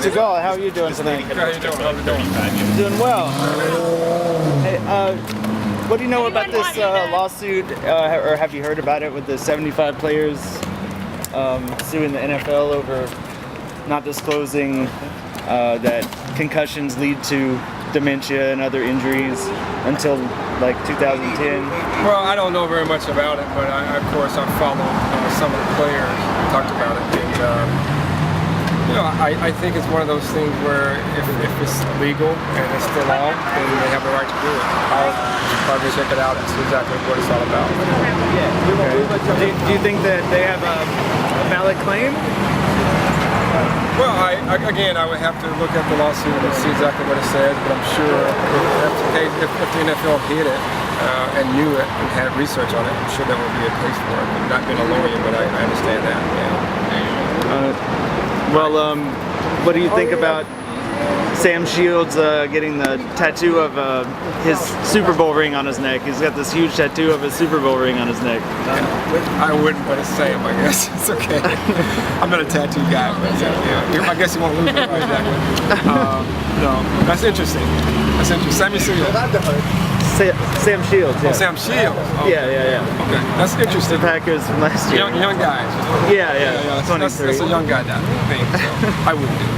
Mr. Gall, how are you doing tonight? How you doing? How's it going? Doing well. Hey, what do you know about this lawsuit, or have you heard about it with the 75 players suing the NFL over not disclosing that concussions lead to dementia and other injuries until like 2010? Well, I don't know very much about it, but of course I followed some of the players who talked about it, and you know, I think it's one of those things where if it's legal and it's still law, then they have the right to do it. I'll probably check it out and see exactly what it's all about. Okay. Do you think that they have a valid claim? Well, again, I would have to look at the lawsuit and see exactly what it says, but I'm sure if the NFL hid it and knew it and had research on it, I'm sure there would be a case for it. I'm not being a lawyer, but I understand that. Yeah. Well, what do you think about Sam Shields getting the tattoo of his Super Bowl ring on his neck? He's got this huge tattoo of his Super Bowl ring on his neck. I wouldn't, but it's Sam, I guess. It's okay. I'm not a tattoo guy, but yeah, I guess you won't lose it. Exactly. No, that's interesting. That's interesting. Sammy Shields. Sam Shields. Yeah. Oh, Sam Shields. Oh. Yeah. Okay, that's interesting. The Packers from last year. Young guys. Yeah. 23. That's a young guy thing. So I wouldn't do it.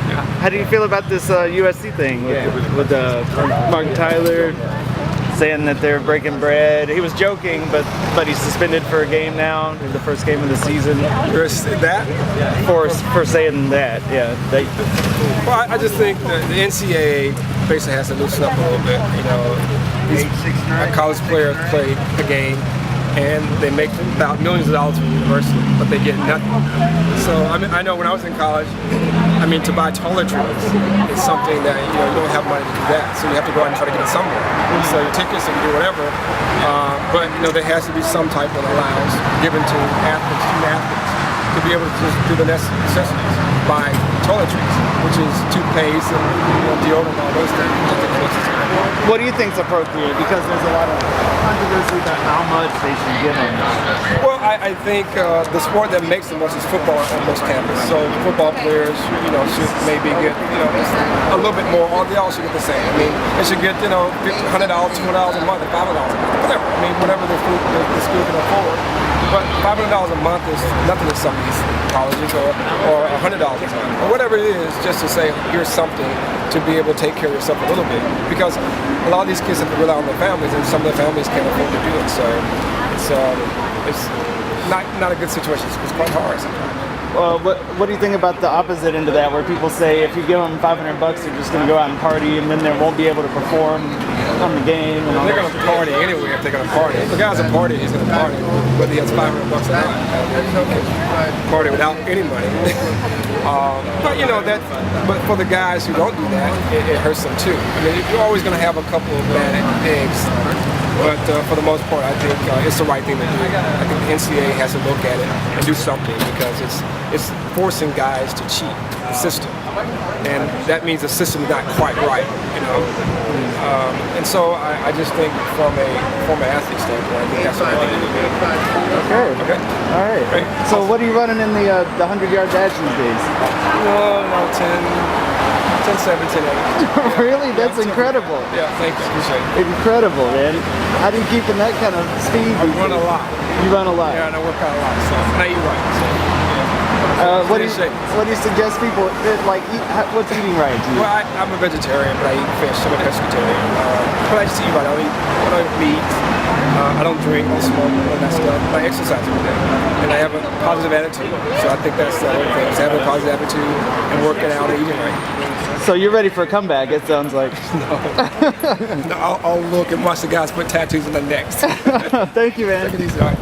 Yeah. How do you feel about this USC thing with Mark Tyler saying that they're breaking bread? He was joking, but he's suspended for a game now, the first game of the season. For saying that, yeah. Well, I just think that the NCAA basically has to loosen up a little bit. You know, these college players play the game, and they make about millions of dollars from the university, but they get nothing. So I know when I was in college, to buy toiletries is something that you don't have money to do that, so you have to go out and try to get it somewhere. So your tickets and do whatever, but there has to be some type of allowance given to student athletes to be able to just do the necessities, buy toiletries, which is toothpaste and deodorant and all those things. What do you think is appropriate? Because there's a lot of controversy about how much they should give them. Well, I think the sport that makes the most is football on most campuses. So football players, should maybe get a little bit more, or they all should get the same. They should get $100, $200 a month, $500 a month, whatever. Whatever the school can afford. But $500 a month is nothing in some of these colleges, or $100 a month, or whatever it is, just to say here's something to be able to take care of yourself a little bit. Because a lot of these kids have to rely on their families, and some of their families can't afford to do it. So it's not a good situation. It's quite hard sometimes. What do you think about the opposite end of that, where people say if you give them $500, they're just going to go out and party, and then they won't be able to perform on the game? And they're going to party anyway if they're going to party. If the guy's a party, he's going to party, whether he has $500 or not. Party without any money. But for the guys who don't do that, it hurts them too. You're always going to have a couple of bad eggs. But for the most part, I think it's the right thing to do. I think the NCAA has to look at it and do something, because it's forcing guys to cheat the system, and that means the system is not quite right, and so I just think from a former athlete standpoint, I think that's the right thing to do. Okay. All right. Great. So what are you running in the 100-yard dash these days? 10, 7, 10, 8. Really? That's incredible. Yeah, thank you. Appreciate it. Incredible, man. How do you keep in that kind of speed? I run a lot. You run a lot? Yeah, and I work out a lot, and I eat right. What do you suggest people eat? What's eating right to you? Well, I'm a vegetarian, but I eat fish. I'm a pescatarian. But I just eat right. I don't eat meat. I don't drink, I smoke, all that stuff. But I exercise every day, and I have a positive attitude. So I think that's the whole thing: is having a positive attitude and working out and eating right. So you're ready for a comeback, it sounds like. No, I'll look and watch the guys put tattoos on their necks. Thank you, man. Take it easy. All right.